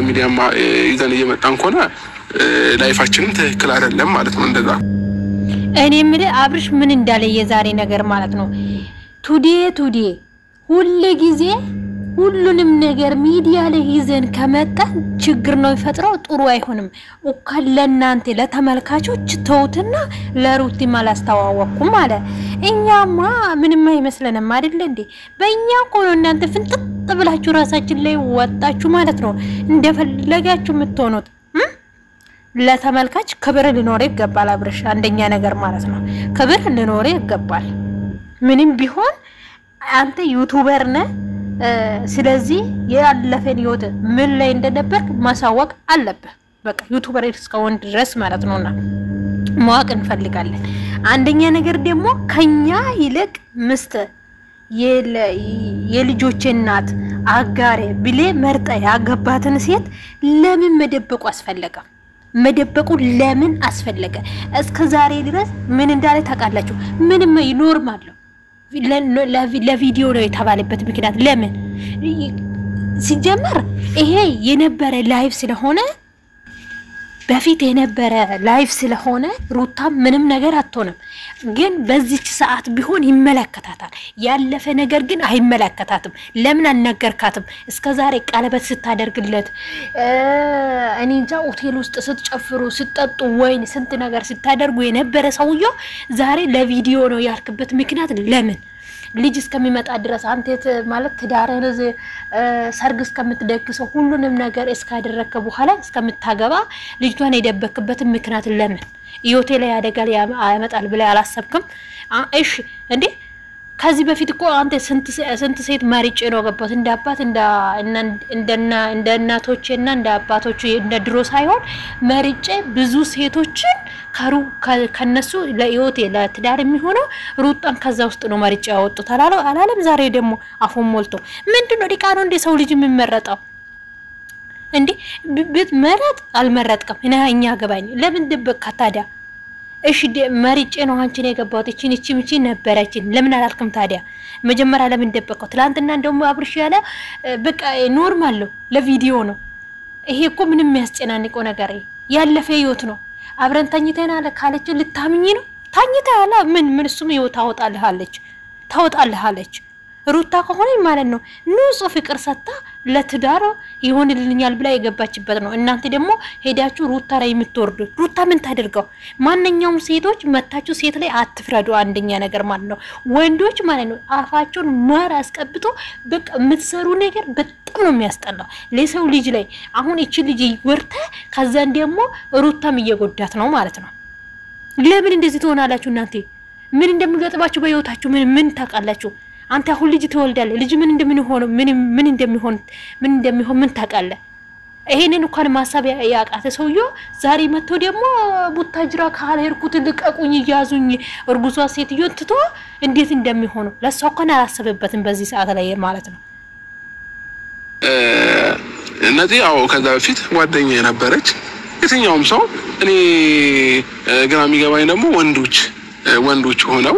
ሚዲያማ ይዘን እየመጣን ኮና ላይፋችንን ትክክል አይደለም ማለት ነው እንደዛ እኔ ምለ አብርሽ ምን እንዳለ የዛሬ ነገር ማለት ነው ቱዴ ሁሉ ጊዜ ሁሉንም ነገር ሚዲያ ላይ ይዘን ከመጣ ችግር ነው ይፈጥረው ጥሩ አይሆንም ለእናንተ ለተመልካቾች ተውትና ለሩቲ ማላስተዋወቅኩም አለ እኛማ ምንም አይመስለንም አይደል እንዴ በእኛ እኮ ነው እናንተ ፍንጥጥ ብላችሁ ራሳችን ላይ ወጣችሁ ማለት ነው እንደፈለጋችሁ የምትሆኑት ለተመልካች ክብር ሊኖር ይገባል አብርሽ አንደኛ ነገር ማለት ነው ክብር ሊኖር ይገባል ምንም ቢሆን አንተ ዩቲዩበር ነህ ስለዚህ ያለፈን ህይወት ምን ላይ እንደነበር ማሳወቅ አለበት በቃ ዩቲዩበር እስከሆን ድረስ ማለት ነውና ማወቅ እንፈልጋለን አንደኛ ነገር ደግሞ ከኛ ይልቅ ምስት የልጆች እናት አጋሬ ብሌ መርጣ ያገባትን ሴት ለምን መደበቁ አስፈለገ መደበቁ ለምን አስፈለገ እስከ ዛሬ ድረስ ምን እንዳለ ታውቃላችሁ ምንም ኖርማል ነው ለቪዲዮ ነው የተባለበት ምክንያት ለምን ሲጀመር ይሄ የነበረ ላይቭ ስለሆነ በፊት የነበረ ላይቭ ስለሆነ ሩታ ምንም ነገር አትሆንም ግን በዚች ሰዓት ቢሆን ይመለከታታል ያለፈ ነገር ግን አይመለከታትም ለምን አልነገርካትም እስከ ዛሬ ቀለበት ስታደርግለት እኔ እንጃ ሆቴል ውስጥ ስትጨፍሩ ስትጠጡ ወይን ስንት ነገር ስታደርጉ የነበረ ሰውየው ዛሬ ለቪዲዮ ነው ያልክበት ምክንያት ለምን ልጅ እስከሚመጣ ድረስ አንተ ማለት ትዳርህን ሰርግ እስከምትደግሰው ሁሉንም ነገር እስካደረከ በኋላ እስከምታገባ ልጅቷን የደበክበት ምክንያት ለምን ሆቴል ላይ አደጋ ያመጣል ብለ አላሰብክም እሺ እንዴ ከዚህ በፊት እኮ አንተ ስንት ሴት ማሪጭ ነው ገባት እንደ አባት እንደ እናቶችና እንደ አባቶች እንደ ድሮ ሳይሆን ማሪጭ ብዙ ሴቶችን ከነሱ ለሆቴል ለትዳር የሚሆነው ሩጣን ከዛ ውስጥ ነው ማሪጭ ያወጡት አላለም ዛሬ ደግሞ አፉን ሞልቶ ምንድነው ዲቃ ነው እንደ ሰው ልጅ የሚመረጠው እንዴ ቤት መረጥ አልመረጥከም እኛ ገባኝ ለምን ደበቅካ ታዲያ እሺ ማሪጭ ነው አንቺ ነው የገባው እቺ ነበረች ለምን አላልከም ታዲያ መጀመሪያ ለምን ደበቅከው ትላንትና እንደውም አብርሽ ያለ በቃ ኖርማል ነው ለቪዲዮ ነው ይሄ እኮ ምንም የሚያስጨናንቀው ነገር ያለፈ ህይወት ነው አብረን ተኝተናል ካለች ልታምኚ ነው ታኝታላ ምን እሱም ህይወት ታወጣለች ሩታ ከሆነ ማለት ነው ንጹህ ፍቅር ሰጣ ለትዳር ይሆንልኛል ብላ የገባችበት ነው እናንተ ደግሞ ሄዳችሁ ሩታ ላይ የምትወርዱ ሩታ ምን ታደርገው ማንኛውም ሴቶች መታችሁ ሴት ላይ አትፍረዱ አንደኛ ነገር ማለት ነው ወንዶች ማለት ነው አፋቸውን ማር አስቀብጦ በቃ የምትሰሩ ነገር በጣም ነው የሚያስጠላው ለሰው ልጅ ላይ አሁን እቺ ልጅ ወርታ ከዛን ደግሞ ሩታም እየጎዳት ነው ማለት ነው ለምን እንደዚህ ትሆናላችሁ እናንተ ምን እንደምገጥባችሁ በህይወታችሁ ምን ታውቃላችሁ አንተ አሁን ልጅ ትወልዳለህ ልጅ ምን እንደሚሆን ምን ታውቃለህ ይሄንን እንኳን ማሳብ ያቃተ ሰውዮ ዛሬ መጥቶ ደግሞ ቡታጅራ ካልሄድኩት ልቀቁኝ ያዙኝ እርጉዟ ሴትዮ ትቶ እንዴት እንደሚሆኑ ለሷ እንኳን አላሰበበትም በዚህ ሰዓት ላይ ማለት ነው እነዚህ አው ከዛ በፊት ጓደኛዬ ነበረች የትኛውም ሰው እኔ ግራ የሚገባኝ ደግሞ ወንዶች ሆነው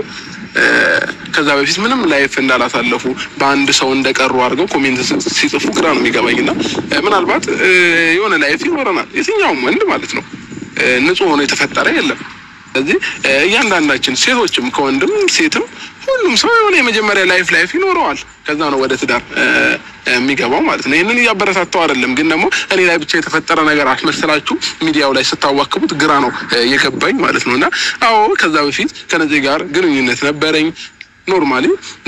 ከዛ በፊት ምንም ላይፍ እንዳላሳለፉ በአንድ ሰው እንደቀሩ አድርገው ኮሜንት ሲጽፉ ግራ ነው የሚገባኝና ምናልባት የሆነ ላይፍ ይኖረናል የትኛውም ወንድ ማለት ነው ንጹህ ሆኖ የተፈጠረ የለም ስለዚህ እያንዳንዳችን ሴቶችም ከወንድም ሴትም ሁሉም ሰው የሆነ የመጀመሪያ ላይፍ ይኖረዋል ከዛ ነው ወደ ትዳር የሚገባው ማለት ነው ይሄንን ያበረታታው አይደለም ግን ደግሞ እኔ ላይ ብቻ የተፈጠረ ነገር አስመስላችሁ ሚዲያው ላይ ስታዋክቡት ግራ ነው የገባኝ ማለት ነውና አዎ ከዛ በፊት ከነዚህ ጋር ግንኙነት ነበረኝ ኖርማሊ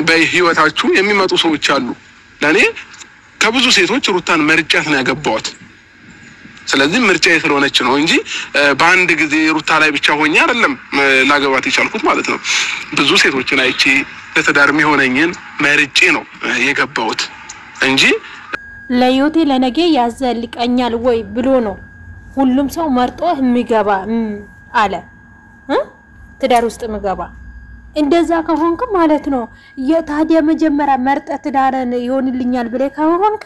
በህይወታችሁ የሚመጡ ሰዎች አሉ ለኔ ከብዙ ሴቶች ሩታን መርጫት ነው ያገባዋት ስለዚህ ምርጫዬ ስለሆነች ነው እንጂ በአንድ ጊዜ ሩታ ላይ ብቻ ሆኜ አይደለም ላገባት የቻልኩት ማለት ነው ብዙ ሴቶችን አይቼ ለትዳር የሚሆነኝን መርጬ ነው የገባሁት እንጂ ለዮቴ ለነገ ያዘልቀኛል ወይ ብሎ ነው ሁሉም ሰው መርጦ የሚገባ አለ ትዳር ውስጥ የሚገባ እንደዛ ከሆንክ ማለት ነው የታዲያ መጀመሪያ መርጠ ትዳርን ይሆንልኛል ብለ ከሆንክ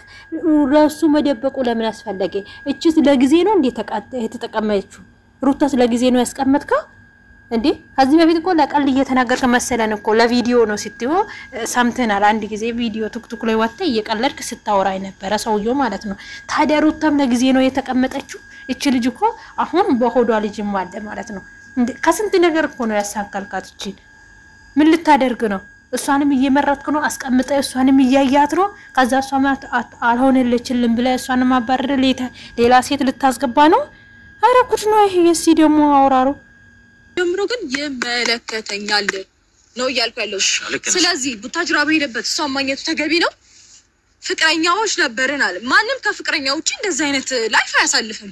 ለሱ መደበቁ ለምን አስፈለገ እቺስ ለጊዜ ነው እንዴ የተጠቀመችው ሩታስ ለጊዜ ነው ያስቀመጥከው እንዴ ከዚህ በፊት እኮ ለቀልድ እየተናገርክ መሰለን እኮ ለቪዲዮ ነው ስትዩ ሰምተናል አንድ ጊዜ ቪዲዮ ቲክቶክ ላይ ወጣ እየቀለድክ ስታወራ ነበር ሰውየው ማለት ነው ታዲያ ሩታም ለጊዜ ነው የተቀመጠችው እቺ ልጅ እኮ አሁን በሆዷ ልጅም አለ ማለት ነው ከስንት ነገር እኮ ነው ያሳካልካት እቺ ምን ልታደርግ ነው እሷንም እየመረጥክ ነው አስቀምጠ እሷንም እያያት ነው ከዛ እሷ ማለት አልሆነለችልም ብለ እሷንም አባረረ ሌላ ሴት ልታስገባ ነው አረኩት ነው ይሄ እሲ ደግሞ አውራሩ ጀምሮ ግን ይመለከተኛል ነው እያልኩ ያለው ስለዚህ ቡታጅራ በሄደበት እሷ ማግኘቱ ተገቢ ነው ፍቅረኛዎች ነበርን አለ ማንንም ከፍቅረኛው ውጪ እንደዚህ አይነት ላይፍ አያሳልፍም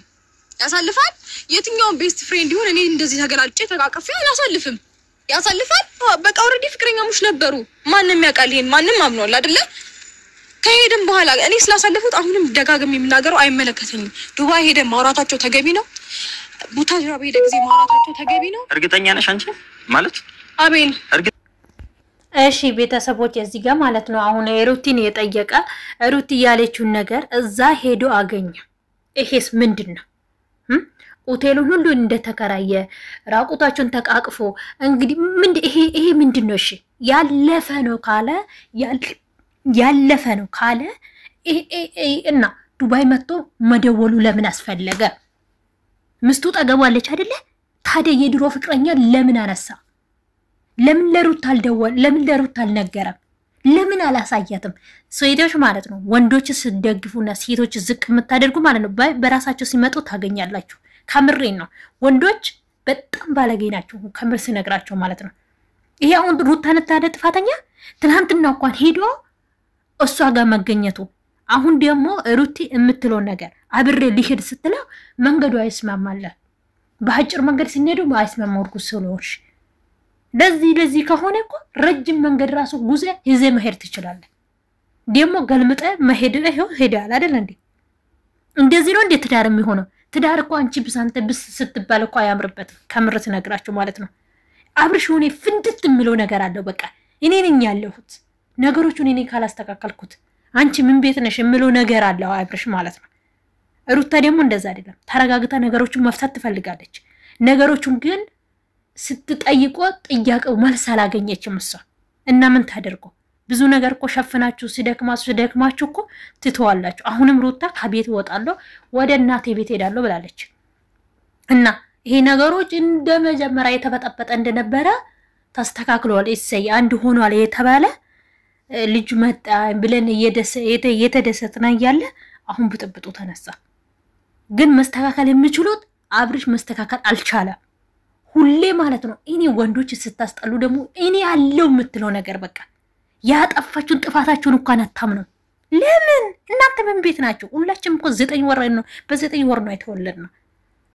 ያሳልፋል የትኛውን ቤስት ፍሬንድ ይሁን እኔ እንደዚህ ተገላልጬ ተቃቀፍ ያሳልፍም ያሳልፋል በቃ ኦሬዲ ፍቅረኛሞች ነበሩ ማንንም ያውቃል ይሄን ማንንም አምኗል አይደለ ከሄድም በኋላ እኔ ስላሳለፉት አሁንም ደጋግም የሚናገረው አይመለከተኝም ዱባይ ሄደ ማውራታቸው ተገቢ ነው ቡታጅራ በሄደ ጊዜ ማውራታቸው ተገቢ ነው እርግጠኛ ነሽ አንቺ ማለት አቤል እሺ ቤተሰቦች እዚህ ጋር ማለት ነው አሁን ሩቲን የጠየቀ ሩቲ ያለችውን ነገር እዛ ሄዶ አገኘ ይሄስ ምንድነው ሆቴሉን ሁሉ እንደተከራየ ራቁታቸውን ተቃቅፎ እንግዲህ ይሄ ምንድነው እሺ ያለፈ ነው ካለ እና ዱባይ መጥቶ መደወሉ ለምን አስፈለገ ምስቱ ጠገባለች አይደለ ታዲያ የድሮ ፍቅረኛ ለምን አነሳ ለምን ለሩት አልደወል ለምን ለሩት አልነገረም ለምን አላሳያትም ሴቶች ማለት ነው ወንዶች ሲደግፉና ሴቶች ዝቅ የምታደርጉ ማለት ነው በራሳቸው ሲመጡ ታገኛላችሁ ከምሬን ነው ወንዶች በጣም ባለጌ ናቸው ከምር ሲነግራቸው ማለት ነው ይሄ አሁን ሩታን ታደ ጥፋተኛ ትናንትና እንኳን ሄዶ እሷ ጋር መገኘቱ አሁን ደግሞ ሩቲ የምትለው ነገር አብሬ ሊሄድ ስትለው መንገዱ አይስማማለ በአጭር መንገድ ሲነዱ አይስማማውርኩ ስለሆንሽ ለዚህ ከሆነ እኮ ረጅም መንገድ ራሱ ጉዞ ይዘ መሄድ ትችላለህ ደግሞ ገልምጠ መሄድ ነው ሄዳል አይደል እንዴ እንደዚህ ነው እንዴ ትዳር የሚሆነው ትዳር እኮ አንቺ ብሳንተ ብስ ስትባል እኮ አያምርበትም ከምርት ነግራችሁ ማለት ነው አብርሽ ሆኔ ፍንድት የሚለው ነገር አለው በቃ እኔ ነኝ ያለሁት ነገሮቹን እኔ ካላስተካከልኩት አንቺ ምን ቤት ነሽ የሚለው ነገር አለው አብርሽ ማለት ነው ሩታ ደግሞ እንደዛ አይደለም ተረጋግታ ነገሮቹን መፍታት ትፈልጋለች ነገሮቹን ግን ስትጠይቆ ጥያቄው መልስ አላገኘችም እሷ እና ምን ታደርጉ ብዙ ነገር እኮ ሸፍናችሁ ሲደክማችሁ እኮ ትተዋላችሁ አሁንም ሩታ ከቤት ወጣለሁ ወደ እናቴ ቤት ሄዳለሁ ብላለች እና ይሄ ነገሮች እንደመጀመሪያ የተበጠበጠ እንደነበረ ተስተካክሏል እሰይ አንድ ሆኗል የተባለ ልጅ መጣ ብለን እየተደሰትና ያለ አሁን ብጥብጡ ተነሳ ግን መስተካከል የሚችሉት አብርሽ መስተካከል አልቻለም ሁሌ ማለት ነው እኔ ወንዶች ስታስጠሉ ደግሞ እኔ ያለው የምትለው ነገር በቃ ያጠፋችሁን ጥፋታችሁን እንኳን አታምኑ ለምን እናንተ ምን ቤት ናችሁ ሁላችንም እኮ 9 ወር ነው በ9 ወር ነው የተወለድነው